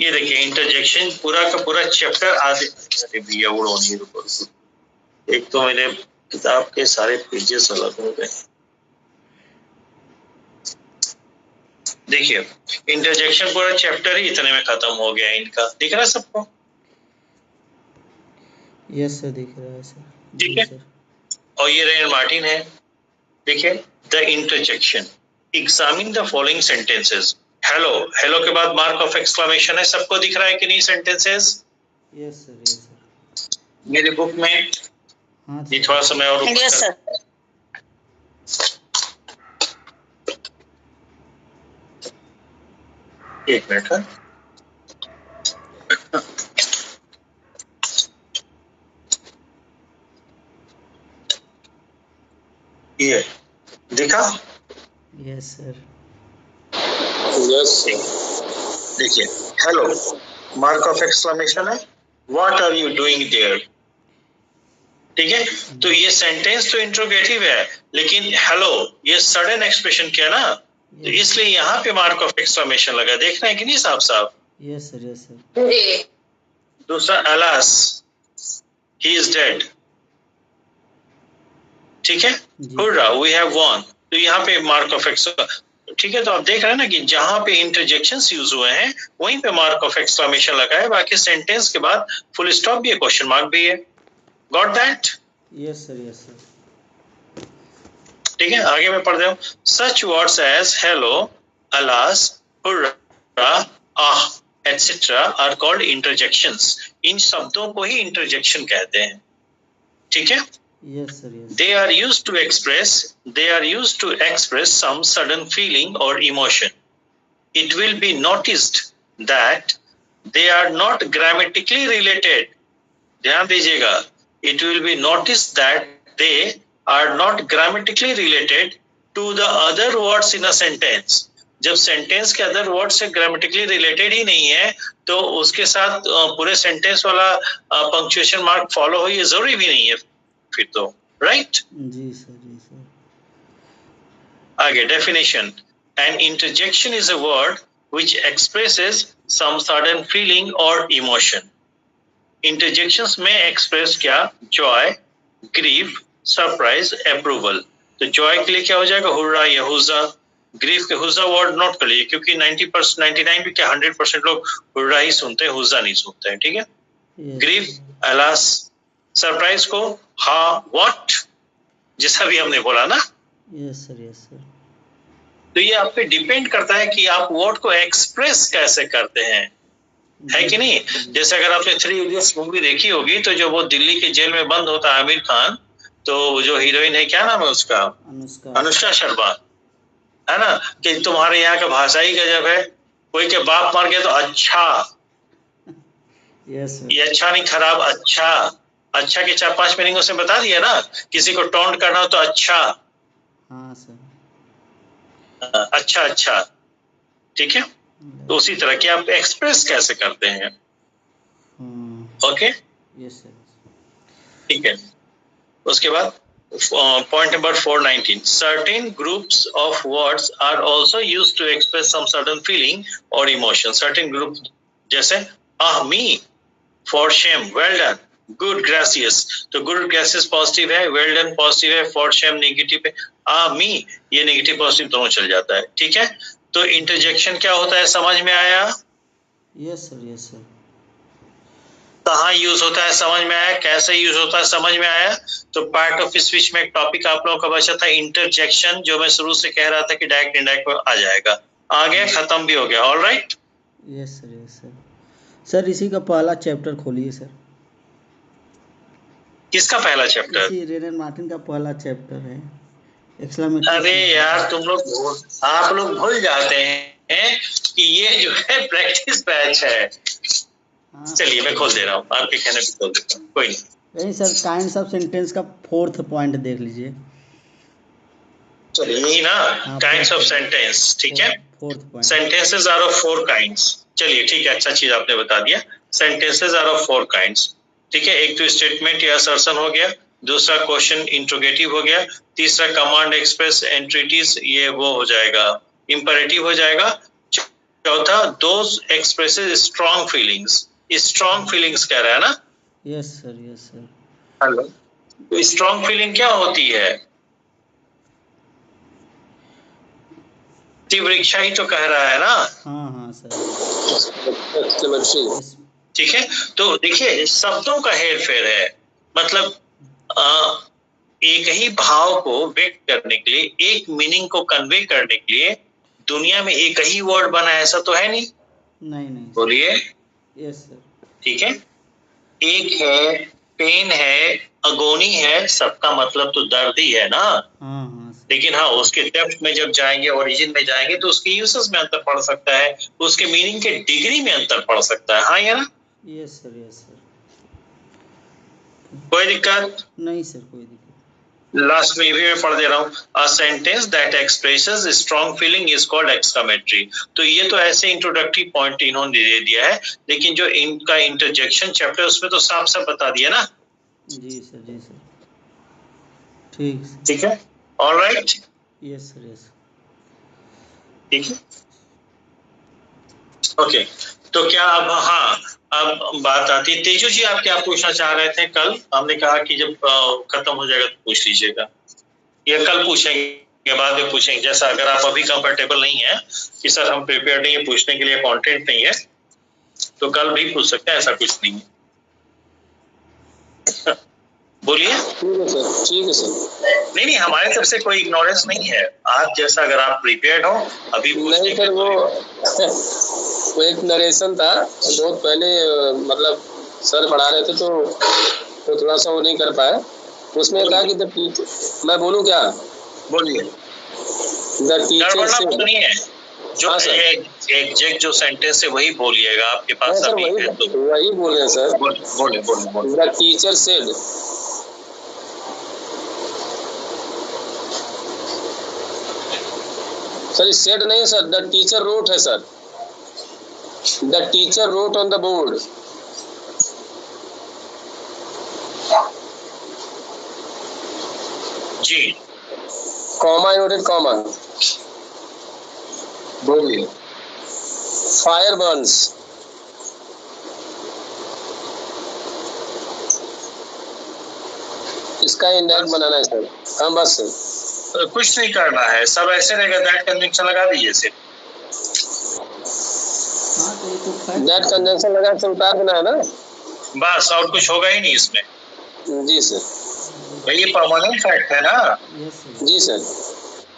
ये देखिए इंटरजेक्शन पूरा का पूरा चैप्टर आधे, अरे भैया उड़ो नहीं, रुको, एक तो मेरे किताब के सारे पेजेस अलग हो गए। देखिए इंटरजेक्शन पूरा चैप्टर ही इतने में खत्म हो गया इनका, दिख रहा है सबको? यस सर, दिख रहा है सर। ठीक जी है। सर। और ये रेन मार्टिन है। देखिए the interjection, examine the following sentences. Hello, hello के बाद मार्क ऑफ एक्सक्लेमेशन है, सबको दिख रहा है कि नहीं sentences? Yes sir, yes sir. मेरे बुक में हाँ ये थोड़ा सा मैं और ऊपर यस सर। एक मिनट है। ये देखा? Yes sir. Yes. देखिए हेलो, मार्क ऑफ एक्सक्लेमेशन है, what are you doing there. ठीक है, तो ये सेंटेंस तो इंट्रोगेटिव है, लेकिन हेलो ये सडन एक्सप्रेशन किया ना, तो इसलिए यहाँ पे मार्क ऑफ एक्सक्लेमेशन लगा। देख रहे हैं कि नहीं साहब साहब? Yes sir, yes sir. जी। दूसरा अलास, ही इज डेड। ठीक है, जी। हुर्रा वी हैव वॉन, तो यहाँ पे मार्क ऑफ एक्सक्लेमेशन। ठीक है, तो आप देख रहे हैं ना कि जहां पे इंटरजेक्शंस यूज हुए हैं वहीं पे मार्क ऑफ एक्सक्लेमेशन लगा है, बाकी सेंटेंस के बाद फुल स्टॉप भी है, क्वेश्चन मार्क भी है। Got that? Yes sir, yes sir. ठीक है, आगे मैं पढ़ रहा हूँ। Such words as hello, alas, hurrah, ah etcetera are called interjections. इन शब्दों को ही इंटरजेक्शन कहते हैं। ठीक है, yes sir, yes. they are used to express some sudden feeling or emotion. It will be noticed that they are not grammatically related. ध्यान दीजिएगा, it will be noticed that they are not grammatically related to the other words in a sentence. जब sentence के other word से grammatically related ही नहीं है, तो उसके साथ पूरे सेंटेंस वाला पंक्चुएशन मार्क फॉलो हो, ये जरूरी भी नहीं है फिर तो, राइट? जी सर, जी सर। आगे definition, an interjection is a word which expresses some sudden feeling or emotion. Interjections में express क्या? Joy, grief, surprise, approval. तो joy के लिए क्या हो जाएगा? हुर्रा या हुज़ा। grief के हुज़ा वर्ड नोट कर लीजिए, क्योंकि 90%, 99 भी क्या 100% लोग हुर्रा ही सुनते हैं, हुज़ा नहीं सुनते हैं। ठीक है, grief, alas, surprise को हाँ, what, जैसा भी हमने बोला ना। Yes sir, yes sir. तो ये आप पे डिपेंड करता है कि आप वर्ड को एक्सप्रेस कैसे करते हैं, है कि नहीं? जैसे अगर आपने 3 इडियट्स मूवी देखी होगी, तो जो वो दिल्ली के जेल में बंद होता है आमिर खान, तो जो हीरोइन है क्या नाम है उसका? अनुष्का शर्मा, है ना, कि तुम्हारे यहाँ का भाषा ही गजब है, कोई के बाप मर गया तो अच्छा, यस ये अच्छा नहीं खराब, अच्छा। अच्छा के 4-5 मीनिंग उसने बता दिया ना, किसी को टॉन्ट करना हो तो अच्छा। हाँ सर। अच्छा अच्छा, ठीक है, तो उसी तरह कि आप एक्सप्रेस कैसे करते हैं। Okay, yes sir. ठीक है। उसके बाद point number 419, certain groups of words are also used to express some certain feeling और इमोशन। सर्टेन ग्रुप जैसे ah me, for shame, well done, good gracious. तो गुड ग्रेसियस पॉजिटिव है, well done positive है, for shame negative है, ah मी ये negative positive दोनों चल जाता है। ठीक है, तो इंटरजेक्शन क्या होता है, समझ में आया? Yes sir, yes sir. कहाँ यूज होता है समझ में आया, कैसे यूज होता है समझ में आया? तो पार्ट ऑफ स्पीच में एक टॉपिक आप लोगों का बचा था इंटरजेक्शन, जो मैं शुरू से कह रहा था कि डायरेक्ट इनडायरेक्ट में आ जाएगा, आ गया, खत्म भी हो गया। All right, yes sir, yes sir. Sir इसी का पहला चैप्टर खोलिए सर। किसका पहला चैप्टर? इसी रेन मार्टिन का पहला चैप्टर है, एक्सक्लेमेटरी। अरे यार तुम लोग, आप लोग भूल जाते हैं कि ये जो है प्रैक्टिस बैच है। चलिए मैं खोल दे रहा हूँ, आपके कहने पे खोल देता हूँ, कोई नहीं सर, काइंड्स ऑफ सेंटेंस का 4th पॉइंट देख लीजिए। चलिए यही ना, काइंड्स ऑफ सेंटेंस। ठीक है, 4th point. Sentences are of 4 kinds. चलिए ठीक है, अच्छा चीज आपने बता दिया, सेंटेंसेस आर ऑफ 4 काइंड्स। ठीक है, एक तो स्टेटमेंट या असर्शन हो गया, दूसरा क्वेश्चन इंट्रोगेटिव हो गया, तीसरा कमांड एक्सप्रेस एंट्रिटीज, ये वो हो जाएगा, इंपरेटिव हो जाएगा, चौथा those expresses strong feelings. Strong feelings कह रहा है ना? Yes sir, yes sir. Hello, तो स्ट्रॉन्ग फीलिंग क्या होती है? तीव्र इच्छा ही तो कह रहा है ना? हाँ हाँ सर। Exclamatory. ठीक है, तो देखिए शब्दों का हेर फेर है, मतलब एक ही भाव को व्यक्त करने के लिए, एक मीनिंग को कन्वे करने के लिए दुनिया में एक ही वर्ड बना है, ऐसा तो है नहीं। नहीं नहीं बोलिए। Yes sir. ठीक है, एक है, पेन है, अगोनी है, सबका मतलब तो दर्द ही है ना। हाँ हाँ सर। लेकिन हाँ, उसके डेप्थ में जब जाएंगे, ओरिजिन में जाएंगे, तो उसके यूसेस में अंतर पड़ सकता है, उसके मीनिंग के डिग्री में अंतर पड़ सकता है। हाँ या ना? Yes sir yes sir. कोई दिक्कत नहीं सर कोई दिक्कत। लास्ट में भी मैं पढ़ दे रहा हूँ, a sentence that expresses strong feeling is called exclamatory. तो ये तो ऐसे इंट्रोडक्टरी पॉइंट इन्होंने दे दिया है, लेकिन जो इनका इंटरजेक्शन चैप्टर उसमें तो साफ साफ बता दिया ना। जी सर जी सर। ठीक सर। ठीक है, ऑलराइट, यस सर यस। ठीक है, ओके। तो क्या अब, हाँ, अब बात आती है, तेजू जी आप क्या पूछना चाह रहे थे? कल हमने कहा कि जब खत्म हो जाएगा तो पूछ लीजिएगा, या कल पूछेंगे, बाद में पूछेंगे, जैसा अगर आप अभी कंफर्टेबल नहीं है कि सर हम प्रिपेयर नहीं है, पूछने के लिए कंटेंट नहीं है, तो कल भी पूछ सकते हैं, ऐसा कुछ नहीं है। बोलिए। ठीक है सर, ठीक है सर। नहीं, हमारे तरफ से कोई इग्नोरेंस नहीं है, आप जैसा अगर आप प्रिपेयर्ड हो अभी पूछने नहीं सर, वो एक नरेशन था बहुत पहले, मतलब सर पढ़ा रहे थे तो थोड़ा सा वो नहीं कर पाया। उसमें कहा कि द टीचर, मैं बोलूं क्या? बोलिए। द टीचर गड़बड़ना से, नहीं है, जो हाँ सर, एग्जैक्ट जो सेंटेंस है वही बोलिएगा, आपके हाँ पास सर अभी है तो। वही बोल रहे हैं सर। बोले। The teacher said, sir said नहीं सर, द टीचर रोट है sir. The teacher wrote on the board. जी, कॉमा इनवर्टेड कॉमा। बोलिए। Fire burns. इसका इंडेक्स बनाना है सर। हाँ बस सर, कुछ नहीं करना है, सब ऐसे रहेगा, दैट कन्वेंशन लगा दीजिए सिर्फ। हाँ तो ये तो फैक्ट दैट कंजंक्शन लगा के उतार देना है ना। बस, और कुछ होगा ही नहीं इसमें। जी सर। भाई ये परमानेंट फैक्ट है ना। Yes sir. जी सर।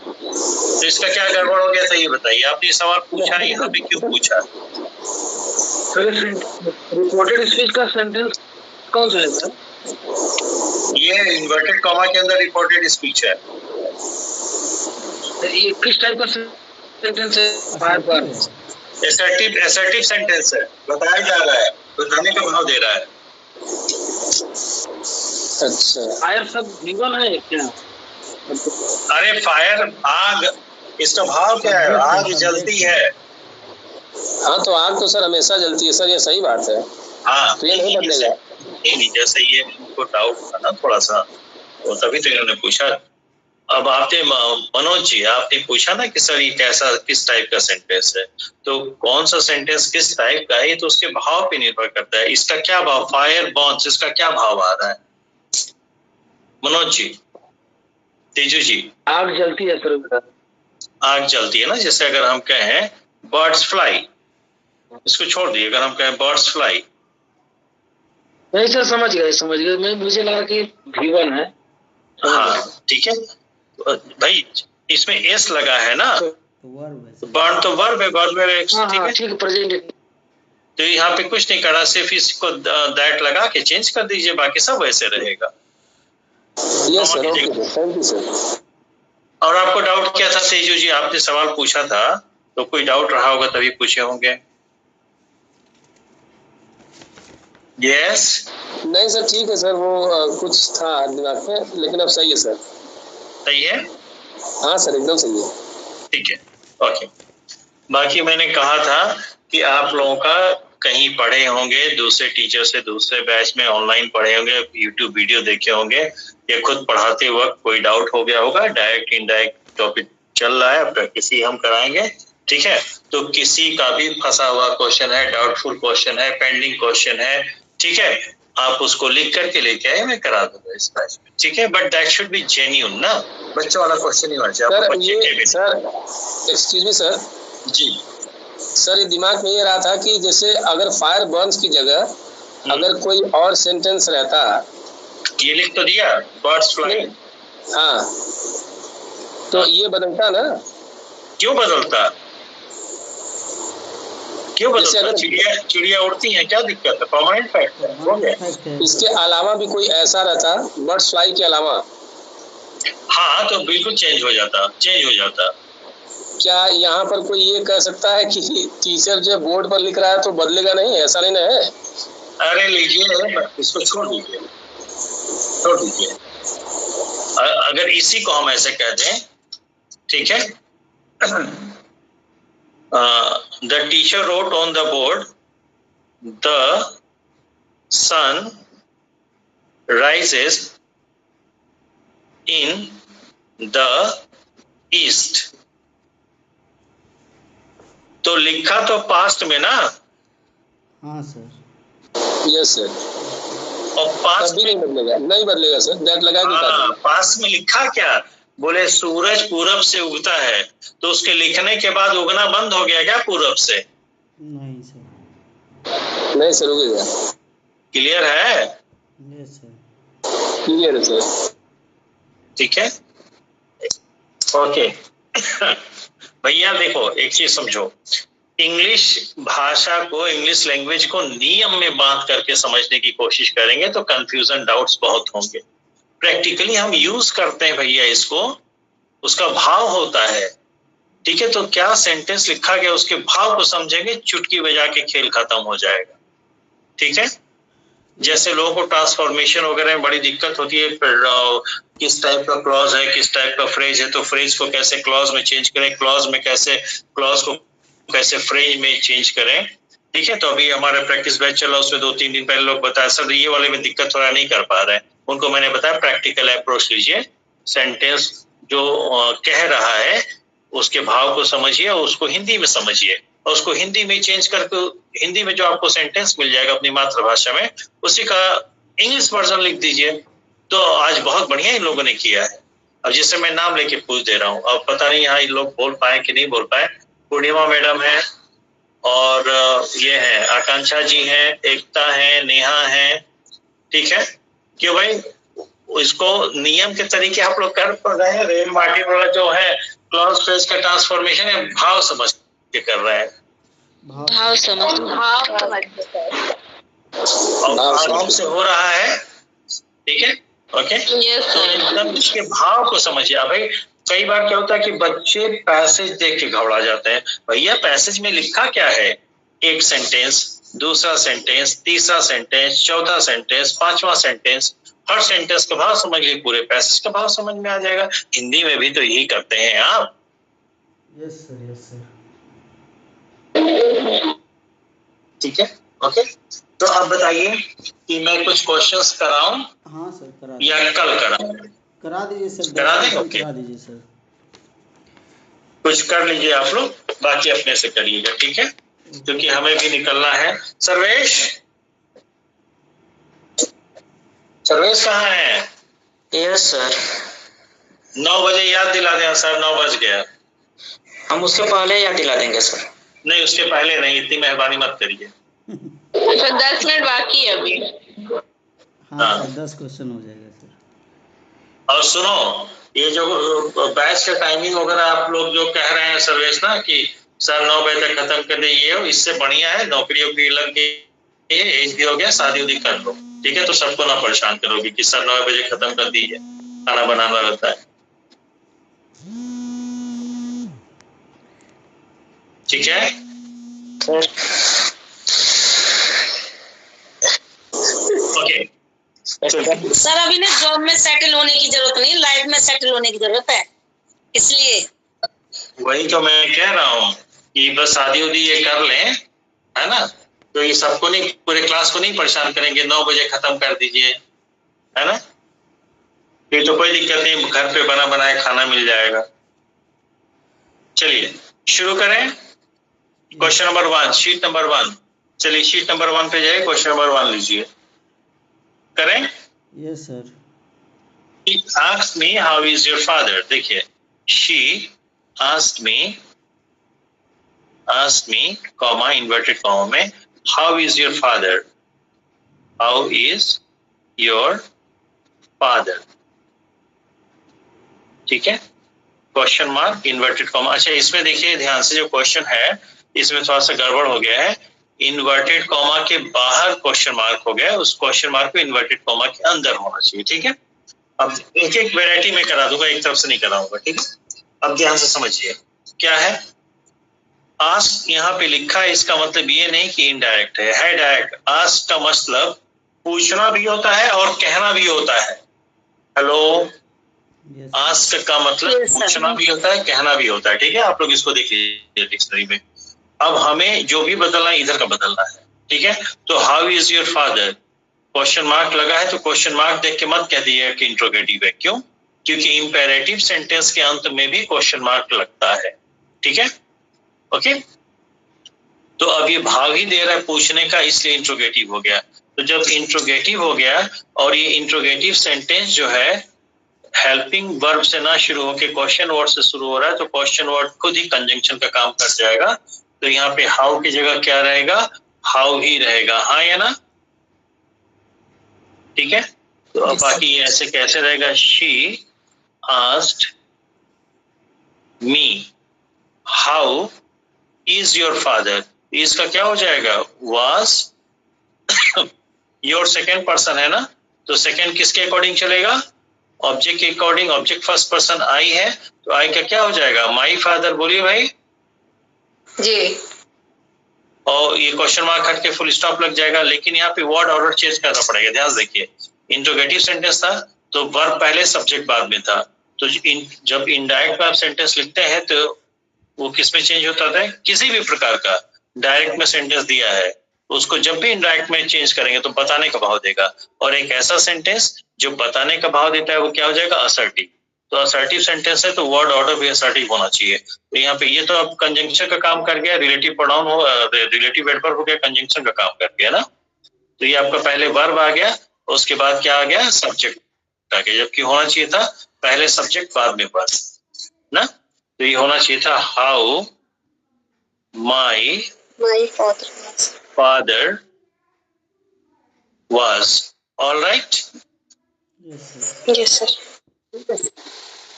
तो इसका क्या गड़बड़ हो गया था ये बताइए, आपने सवाल पूछा, यहाँ पे क्यों पूछा? रिपोर्टेड स्पीच का सेंटेंस कौन सा है सर? ये इन्वर्टेड कॉमा के अंदर रिपोर्टेड स्पीच है। ये किस टाइप का सेंटेंस है? एसर्टिव सेंटेंस है, बताया जा रहा है, बताने का भाव दे रहा है। अच्छा, फायर सब जीवन है क्या? अरे फायर, आग, इसका भाव क्या है? आग जलती है। हाँ तो आग तो सर हमेशा जलती है सर, ये सही बात है। हाँ, तो ये नहीं बदलेगा। नहीं, जैसे ये उनको डाउट था ना थोड़ा सा, तो तभी तो इन्होंने पूछा। अब आपने मनोज जी, आपने पूछा ना कि सर ये कैसा, किस टाइप का सेंटेंस है, तो कौन सा सेंटेंस किस टाइप का है, तो उसके भाव पे निर्भर करता है। इसका क्या भाव, फायर बर्न्स, इसका क्या भाव आ रहा है मनोज जी? तेजू जी, आग जलती है सर। आग जलती है ना, जैसे अगर हम कहें बर्ड्स फ्लाई, इसको छोड़ दिए, अगर हम कहें बर्ड्स फ्लाई। नहीं सर, समझ गए। मैं, मुझे लगा कि जीवन है। हाँ ठीक है भाई, इसमें एस लगा है ना, बर्न तो वर्ब है, वर्ब में ठीक है, ठीक है, प्रेजेंट। तो यहाँ पे कुछ नहीं करना, सिर्फ इसको दैट लगा के चेंज कर दीजिए, बाकी सब वैसे रहेगा। Yes sir, okay thank you sir. और आपको डाउट क्या था तेजू जी, आपने सवाल पूछा था, तो कोई डाउट रहा होगा तभी पूछे होंगे। यस नहीं सर ठीक है सर, वो कुछ था दिमाग में, लेकिन अब सही है सर। सही है, हाँ सर एकदम सही है। ठीक है, ओके। बाकी मैंने कहा था कि आप लोगों का कहीं पढ़े होंगे, दूसरे टीचर से दूसरे बैच में ऑनलाइन पढ़े होंगे, यूट्यूब वीडियो देखे होंगे, या खुद पढ़ाते वक्त कोई डाउट हो गया होगा, डायरेक्ट इनडायरेक्ट टॉपिक चल रहा है, प्रैक्टिस ही हम कराएंगे, ठीक है। तो किसी का भी फंसा हुआ क्वेश्चन है, डाउटफुल क्वेश्चन है, पेंडिंग क्वेश्चन है, ठीक है, आप उसको लिख करके लेके आए, मैं करा दूंगा इस बैच में, ठीक है। But that should be genuine ना, बच्चों वाला क्वेश्चन ही होना चाहिए। सर एक्सक्यूज मी सर जी सर, ये दिमाग में ये रहा था कि जैसे अगर फायर बर्न्स की जगह अगर कोई और सेंटेंस रहता, ये लिख तो दिया, बर्ड्स फ्लाई। हाँ, तो ये बदलता ना? क्यों बदलता? क्यों जैसे बदलता? अगर चिड़िया चिड़िया उड़ती हैं, क्या दिक्कत है? परमानेंट फैक्ट है, हो गया। फैक्ट है। इसके अलावा भी कोई ऐसा रहता, बर्ड्स फ्लाई के अलावा, हाँ, तो बिल्कुल चेंज हो जाता, चेंज हो जाता। क्या यहाँ पर कोई ये कह सकता है कि टीचर जो बोर्ड पर लिख रहा है तो बदलेगा नहीं, ऐसा नहीं ना है? अरे लीजिए, इसको छोड़ दीजिए, छोड़ दीजिए। अगर इसी को हम ऐसे कह दें, ठीक है, the teacher wrote on the board, the sun rises in the east. तो लिखा तो पास्ट में ना, हाँ सर। Yes sir. और पास्ट कभी नहीं बदलेगा, नहीं बदलेगा सर, दैट लगा के बता देगा। पास्ट में लिखा क्या? बोले सूरज पूरब से उगता है, तो उसके लिखने के बाद उगना बंद हो गया क्या पूरब से? नहीं सर। नहीं सर, उगेगा। क्लियर है? Yes sir. क्लियर है सर। ठीक है, ओके। भैया देखो, एक चीज समझो, इंग्लिश भाषा को, इंग्लिश लैंग्वेज को नियम में बांध करके समझने की कोशिश करेंगे तो कंफ्यूजन, डाउट्स बहुत होंगे। प्रैक्टिकली हम यूज करते हैं भैया इसको, उसका भाव होता है, ठीक है, तो क्या सेंटेंस लिखा गया उसके भाव को समझेंगे, चुटकी बजा के खेल खत्म हो जाएगा। ठीक है, जैसे लोगों को ट्रांसफॉर्मेशन वगैरह में बड़ी दिक्कत होती है, किस टाइप का क्लॉज है, किस टाइप का फ्रेज है, तो फ्रेज को कैसे क्लॉज में चेंज करें, क्लॉज में कैसे, क्लॉज को कैसे फ्रेज में चेंज करें। ठीक है, तो अभी हमारा प्रैक्टिस बैच चला, उसमें 2-3 दिन पहले लोग बताया सर ये वाले में दिक्कत हो रहा है, नहीं कर पा रहे हैं, उनको मैंने बताया प्रैक्टिकल अप्रोच लीजिए, सेंटेंस जो कह रहा है उसके भाव को समझिए और उसको हिंदी में समझिए, और उसको हिंदी में चेंज करके, हिंदी में जो आपको सेंटेंस मिल जाएगा अपनी मातृभाषा में, उसी का इंग्लिश वर्जन लिख दीजिए। तो आज बहुत बढ़िया इन लोगों ने किया है। अब जिससे मैं नाम लेके पूछ दे रहा हूँ, अब पता नहीं यहाँ इन लोग बोल पाए कि नहीं बोल पाए। पूर्णिमा मैडम है, और ये है आकांक्षा जी हैं, एकता है, नेहा है। ठीक है, क्यों भाई, इसको नियम के तरीके आप लोग कर रहे हैं। रेल मार्टिन वाला जो है क्लॉज फ्रेज का ट्रांसफॉर्मेशन है, भाव समझ के कर रहे हैं, भाव समझ भाव से हो रहा है। ठीक है, ओके, तो एकदम इसके भाव को समझिए। अब भाई कई बार क्या होता है कि बच्चे पैसेज देख के घबरा जाते हैं, भैया पैसेज में लिखा क्या है, एक सेंटेंस, दूसरा सेंटेंस, तीसरा सेंटेंस, चौथा सेंटेंस, पांचवा सेंटेंस, हर सेंटेंस का भाव समझ लीजिए, पूरे पैसेज का भाव समझ में आ जाएगा। हिंदी में भी तो यही करते हैं आप। Yes sir, yes sir. ठीक है, ओके, तो आप बताइए कि मैं कुछ क्वेश्चंस कराऊं हाँ सर, करा या दीजिए। कल कराऊं? करा दीजिए सर, करा दें? 10 ओके, करा दीजिए सर। कुछ कर लीजिए आप लोग, बाकी अपने से करिएगा। ठीक है, क्योंकि हमें भी निकलना है। सर्वेश, सर्वेश कहाँ है? Yes sir. 9 बजे याद दिला दें सर, 9 बज गया। हम उसके पहले याद दिला देंगे सर। नहीं, उसके पहले नहीं, इतनी मेहरबानी मत करिए। अच्छा 10 मिनट बाकी है अभी। हाँ सर, 10 क्वेश्चन हो जाएगा सर। और सुनो, ये जो बैच का टाइमिंग वगैरह आप लोग जो कह रहे हैं सर्वेश ना कि सर 9 बजे तक खत्म कर दीजिए, इससे बढ़िया है नौकरी वोकरी लग गई, एज भी हो गया, शादी उदी कर लो। ठीक है, तो सबको ना परेशान करोगे कि सर 9 बजे खत्म कर दीजिए, खाना बनाना रहता है। ठीक है, ओके, सर अभी ना जॉब में सेटल होने की जरूरत नहीं, लाइफ में सेटल होने की जरूरत है, इसलिए वही तो मैं कह रहा हूँ कि बस शादी उदी ये कर लें, है ना, तो ये सबको नहीं, पूरे क्लास को नहीं परेशान करेंगे, 9 बजे खत्म कर दीजिए, है ना, फिर तो कोई दिक्कत नहीं, घर पे बना बनाया खाना मिल जाएगा। चलिए शुरू करें। क्वेश्चन नंबर 1, शीट नंबर 1, चलिए शीट नंबर 1 पे जाइए, क्वेश्चन नंबर 1 लीजिए, करें। Yes sir. She asked me how is your father। देखिए, she asked me comma inverted comma में, how is your father, how is your father। ठीक है, question mark inverted comma. अच्छा इसमें देखिए ध्यान से, जो क्वेश्चन है इसमें थोड़ा सा गड़बड़ हो गया है, इन्वर्टेड कॉमा के बाहर क्वेश्चन मार्क हो गया, उस क्वेश्चन मार्क को इन्वर्टेड कॉमा के अंदर होना चाहिए। ठीक है, अब एक एक वेराइटी में करा दूंगा, एक तरफ से नहीं कराऊंगा। ठीक है, अब ध्यान से समझिए क्या है। आस्क यहाँ पे लिखा है, इसका मतलब ये नहीं कि इनडायरेक्ट है डायरेक्ट। आस्क का मतलब पूछना भी होता है और कहना भी होता है। हेलो, आस्क का मतलब पूछना भी होता है, कहना भी होता है। ठीक है, आप लोग इसको देख लीजिए डिक्शनरी में। अब हमें जो भी बदलना है इधर का बदलना है। ठीक है, तो how is your father, question mark लगा है तो क्वेश्चन मार्क देख के मत कह दिए कि इंट्रोगेटिव है। क्यों? क्योंकि इंपेरेटिव सेंटेंस के अंत में भी क्वेश्चन मार्क लगता है। ठीक है, ओके। तो अब ये भाव ही दे रहा है पूछने का, इसलिए इंट्रोगेटिव हो गया। तो जब इंट्रोगेटिव हो गया और ये इंट्रोगेटिव सेंटेंस जो है हेल्पिंग वर्ब से ना शुरू होकर क्वेश्चन वर्ड से शुरू हो रहा है, तो क्वेश्चन वर्ड खुद ही कंजंक्शन का काम कर जाएगा। तो यहाँ पे हाउ की जगह क्या रहेगा, हाउ ही रहेगा। हाँ या ना? ठीक है, तो अब बाकी ये ऐसे कैसे रहेगा, she asked me how is your father, इसका क्या हो जाएगा, वाज योर सेकेंड पर्सन है ना, तो सेकेंड किसके अकॉर्डिंग चलेगा, ऑब्जेक्ट के according. Object first person I है, तो आई का क्या हो जाएगा, माई फादर। बोलिए भाई जी। और ये क्वेश्चन मार्क हट के फुल स्टॉप लग जाएगा। लेकिन यहाँ पे वर्ड ऑर्डर चेंज करना पड़ेगा। ध्यान से देखिए, इंट्रोगेटिव सेंटेंस था तो वर्ब पहले सब्जेक्ट बाद में था। तो जब इनडायरेक्ट वर्ब सेंटेंस लिखते हैं तो वो किस में चेंज होता है, किसी भी प्रकार का डायरेक्ट में सेंटेंस दिया है उसको जब भी इनडायरेक्ट में चेंज करेंगे तो बताने का भाव देगा। और एक ऐसा सेंटेंस जो बताने का भाव देता है वो क्या हो जाएगा, असर्टिव। तो असर्टिव सेंटेंस है तो वर्ड ऑर्डर भी असर्टिव होना चाहिए। तो यहाँ पे ये तो अब कंजंक्शन का काम कर गया, रिलेटिव प्रोनाउन हो, रिलेटिव एडवर्ब हो गया, कंजंक्शन का काम कर गया ना। तो ये आपका पहले वर्ब आ गया, उसके बाद क्या आ गया, सब्जेक्ट आ गया, जबकि होना चाहिए था पहले सब्जेक्ट बाद में वर्ब ना। तो ये होना चाहिए था how my father was। All right? Yes sir.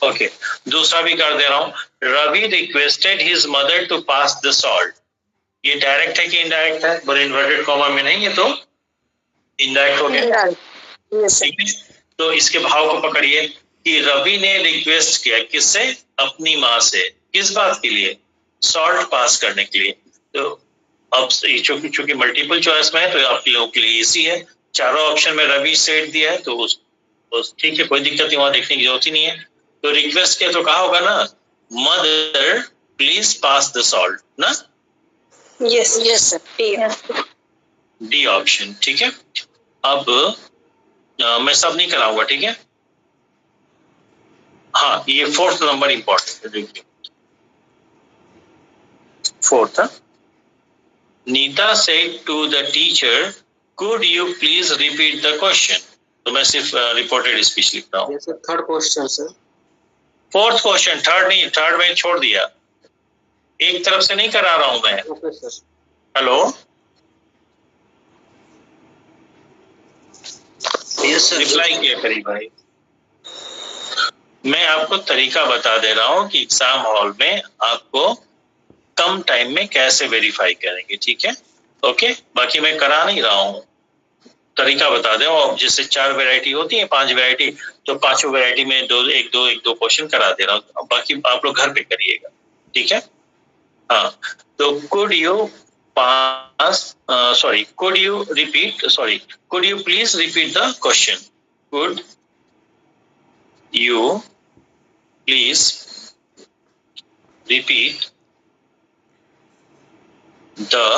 Okay. दूसरा भी कर दे रहा हूँ, Ravi requested his mother to pass the salt. ये डायरेक्ट है कि इनडायरेक्ट है, पर इन्वर्टेड कॉमा में नहीं है तो इनडायरेक्ट हो गया। ठीक है, तो इसके भाव को पकड़िए कि रवि ने रिक्वेस्ट किया किससे, अपनी माँ से, किस बात के लिए, सॉल्ट पास करने के लिए। तो अब चूंकि मल्टीपल चॉइस में है तो आप लोगों के लिए इजी है। चारों ऑप्शन में रवि सेट दिया है तो ठीक है, कोई दिक्कत नहीं, वहां देखने की जरूरत ही नहीं है। तो रिक्वेस्ट किया तो कहा होगा ना, mother please pass the salt ना। Yes yes sir. D option. ठीक है, अब मैं सब नहीं कराऊंगा। ठीक है, हाँ ये फोर्थ नंबर इंपॉर्टेंट है, देखिए fourth. Neeta said to the teacher could you please repeat the question। तो मैं सिर्फ रिपोर्टेड स्पीच लिखता हूँ। Third question sir. Fourth question, third नहीं, थर्ड में छोड़ दिया, एक तरफ से नहीं करा रहा हूं मैं। Okay sir. हेलो, रिप्लाई किया करी भाई। मैं आपको तरीका बता दे रहा हूँ कि एग्जाम हॉल में आपको कम टाइम में कैसे वेरीफाई करेंगे। ठीक है, ओके। बाकी मैं करा नहीं रहा हूँ, तरीका बता दें। और जैसे 4 वैरायटी होती है, 5 वैरायटी, तो पांचों वैरायटी में एक दो क्वेश्चन करा दे रहा हूँ, बाकी आप लोग घर पे करिएगा। ठीक है, हाँ। तो could you please repeat the question। could you please repeat the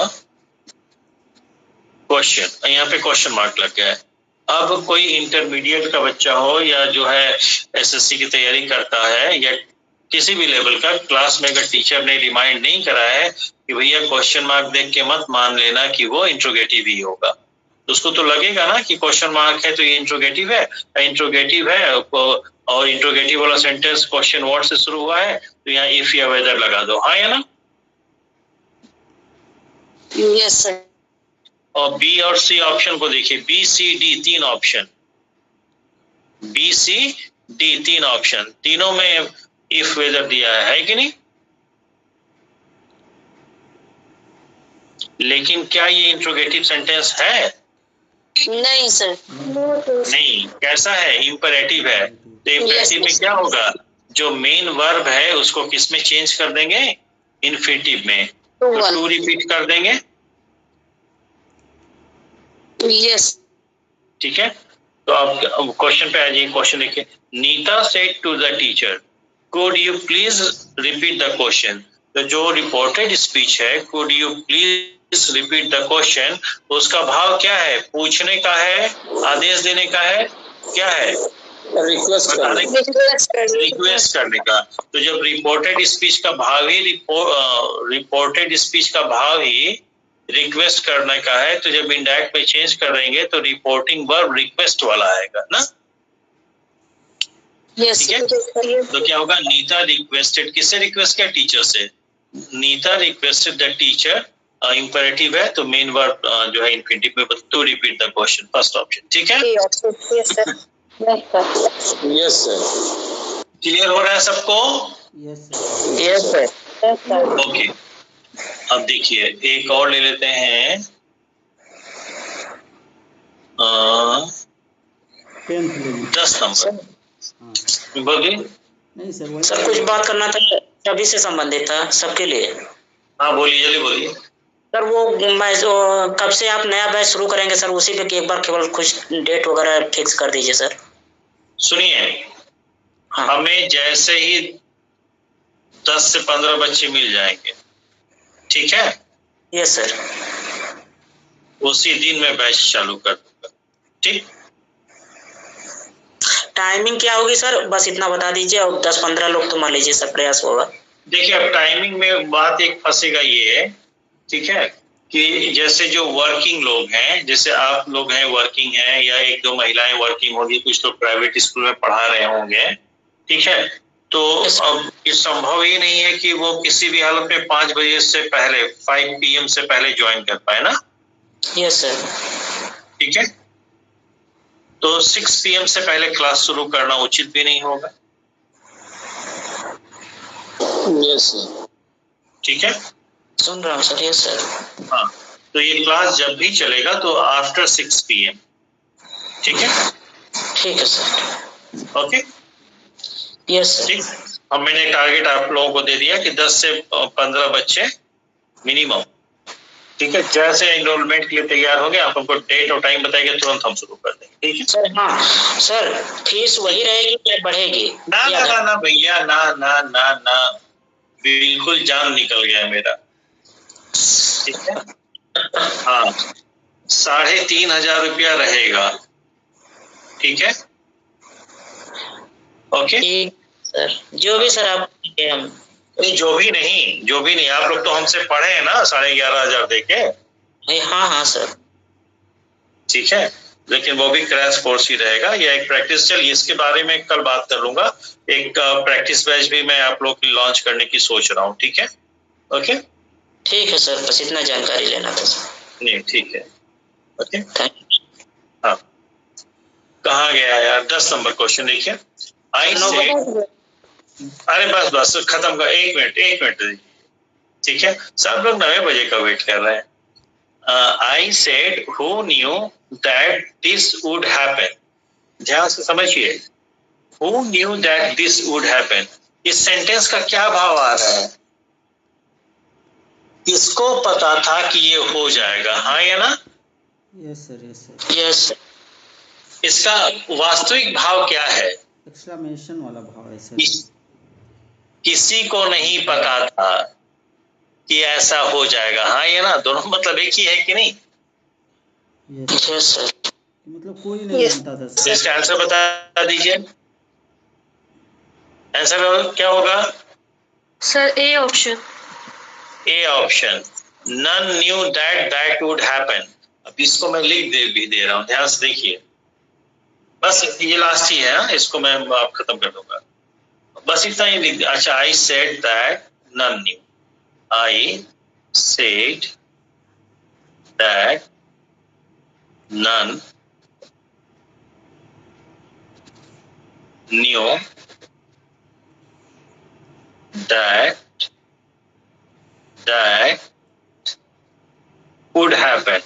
question. यहाँ पे क्वेश्चन मार्क लग गया है। अब कोई इंटरमीडिएट का बच्चा हो या जो है एसएससी की तैयारी करता है या किसी भी लेवल का, क्लास में अगर टीचर ने रिमाइंड नहीं करा है कि भैया क्वेश्चन मार्क देख के मत मान लेना कि वो इंट्रोगेटिव ही होगा, तो उसको तो लगेगा ना कि क्वेश्चन मार्क है तो ये इंट्रोगेटिव है, और इंट्रोगेटिव वाला सेंटेंस क्वेश्चन वर्ड से शुरू हुआ है तो यहाँ इफ या वेदर लगा दो। हाँ या ना? Yes sir. और बी और सी ऑप्शन को देखिए, B C D 3 option, B C D, 3 option, तीनों में इफ वेदर दिया है कि नहीं? लेकिन क्या ये इंट्रोगेटिव सेंटेंस है? नहीं सर। नहीं। कैसा है? इंपरेटिव है। तो इंपरेटिव में क्या होगा? जो मेन वर्ब है उसको किस में चेंज कर देंगे? इन्फिनिटिव में। तो टू रिपीट कर देंगे। यस। ठीक है, तो अब क्वेश्चन पे आ जाइए। क्वेश्चन देखिए, Neeta said to the teacher, could you please repeat the question. तो जो रिपोर्टेड स्पीच है, could you please repeat the question, उसका भाव क्या है? पूछने का है, आदेश देने का है, क्या है? रिक्वेस्ट रिक्वेस्ट करने का। तो जब रिपोर्टेड स्पीच का भाव ही रिपोर्टेड स्पीच का भाव ही रिक्वेस्ट करने का है, तो जब इंडायरेक्ट में चेंज कर देंगे तो रिपोर्टिंग वर्ब रिक्वेस्ट वाला आएगा ना। यस। ठीक है, तो क्या होगा? नीता रिक्वेस्टेड, किससे रिक्वेस्ट किया? टीचर से। Neeta requested the teacher, imperative है तो मेन वर्ब जो है इन्फिनिटिव में, to repeat the question, first option. ठीक है, यस सर। क्लियर हो रहा है सबको? Yes sir. ओके, अब देखिए एक और ले लेते हैं। 10th ले लीजिए। 10 नंबर। हाँ बोलिए। नहीं सर, वही सर कुछ बात करना था, सभी से संबंधित था, सबके लिए। हाँ बोलिए, जल्दी बोलिए। सर वो बैच कब से आप नया बैच शुरू करेंगे सर? उसी पे एक बार केवल कुछ डेट वगैरह फिक्स कर दीजिए सर। सुनिए, हाँ। हमें जैसे ही 10 से 15 बच्चे मिल जाएंगे, ठीक है, यस सर। उसी दिन मैं बैच चालू कर दूंगा। ठीक, टाइमिंग क्या होगी सर? बस इतना बता दीजिए, और 10-15 लोग तो मान लीजिए सब प्रयास होगा। देखिए अब टाइमिंग में बात एक फंसेगा ये है, ठीक है, कि जैसे जो वर्किंग लोग हैं, जैसे आप लोग हैं वर्किंग हैं, या एक दो महिलाएं वर्किंग होंगी, कुछ लोग प्राइवेट स्कूल में पढ़ा रहे होंगे, ठीक है, तो अब ये संभव ही नहीं है कि वो किसी भी हालत में 5 बजे से पहले, 5 PM से पहले ज्वाइन कर पाए ना। Yes sir. ठीक है, तो 6 PM से पहले क्लास शुरू करना उचित भी नहीं होगा। Yes sir. ठीक है, सुन रहा हूँ सर। Yes sir. हाँ, तो ये क्लास जब भी चलेगा तो आफ्टर 6 PM। ठीक है, ठीक है सर। Okay, yes sir. ठीक। अब मैंने टारगेट आप लोगों को दे दिया कि 10 से 15 बच्चे मिनिमम। ठीक है, जैसे एनरोलमेंट के लिए तैयार हो गए, आप हमको डेट और टाइम बताएंगे, तुरंत हम शुरू कर देंगे। ठीक है सर। हाँ सर, फीस वही रहेगी या बढ़ेगी? ना ना ना ना भैया, ना ना ना ना, बिल्कुल जान निकल गया मेरा। ठीक है, हाँ, 3,500 रुपया रहेगा। ठीक है, ओके सर, जो भी सर आप हम नहीं, जो भी नहीं, आप लोग तो हमसे पढ़े हैं ना 11,500 देके। हाँ हाँ सर। ठीक है, लेकिन वो भी क्रैश कोर्स ही रहेगा, या एक प्रैक्टिस। चलिए इसके बारे में कल बात कर लूंगा। एक प्रैक्टिस बैच भी मैं आप लोग की लॉन्च करने की सोच रहा हूँ। ठीक है, ओके, ठीक है सर, बस इतना जानकारी लेना था सर। नहीं ठीक है, ओके, थैंक यू। हाँ, कहाँ गया यार? 10 नंबर क्वेश्चन देखिए। आई से, अरे बस बस खत्म कर, 1 मिनट। ठीक है, सब लोग 9 बजे का वेट कर रहे हैं। I said, who knew that this would happen? ध्यान से समझिए, who knew that this would happen? इस सेंटेंस का क्या भाव आ रहा है? किसको पता था कि ये हो जाएगा? हाँ या ना? Yes sir, yes sir. Yes sir. इसका वास्तविक भाव क्या है? एक्सक्लेमेशन वाला भाव है सर। किसी को नहीं पता था कि ऐसा हो जाएगा। हाँ या ना? दोनों मतलब एक ही है कि नहीं? Yes sir. मतलब कोई नहीं जानता था तो सर। इसका आंसर बता दीजिए। आंसर क्या होगा? Sir A option. A option, none knew that would happen। अब इसको मैं लिख भी दे रहा हूँ, ध्यान से देखिए। बस ये लास्ट ही है, इसको मैं आप खत्म कर दूंगा। बस इतना ही लिख। अच्छा, I said that none knew। I said that none knew that could happen.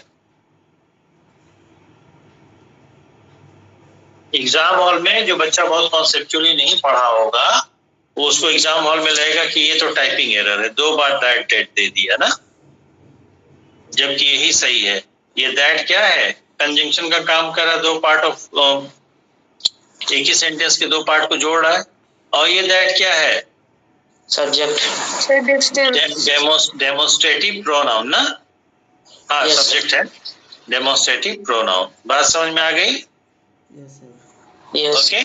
Exam hall में जो बच्चा बहुत कॉन्सेप्चुअली नहीं पढ़ा होगा वो उसको एग्जाम हॉल में लगेगा कि ये तो टाइपिंग एरर है, 2 बार डेट दे दिया ना, जबकि यही सही है। ये दैट क्या है, कंजंक्शन का काम कर रहा है, 2 पार्ट ऑफ एक ही सेंटेंस के 2 पार्ट को जोड़ रहा है। और ये दैट क्या है, सब्जेक्ट। डेमोस्ट्रेटिव प्रोनाउन ना, हाँ Yes. सब्जेक्ट है डेमोस्ट्रेटिव प्रोनाउन। बात समझ में आ गई? Yes sir. Yes. Okay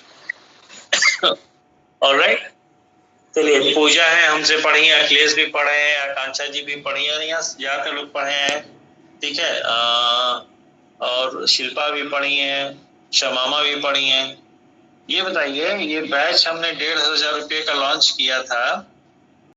alright. चलिए, पूजा है हमसे पढ़ी है, अखिलेश भी पढ़े हैं, आकांक्षा जी भी पढ़ी है, यहाँ ज्यादातर लोग पढ़े हैं, ठीक है। और शिल्पा भी पढ़ी है, शमामा भी पढ़ी हैं। ये बताइए, ये बैच हमने 1,500 रुपये का लॉन्च किया था,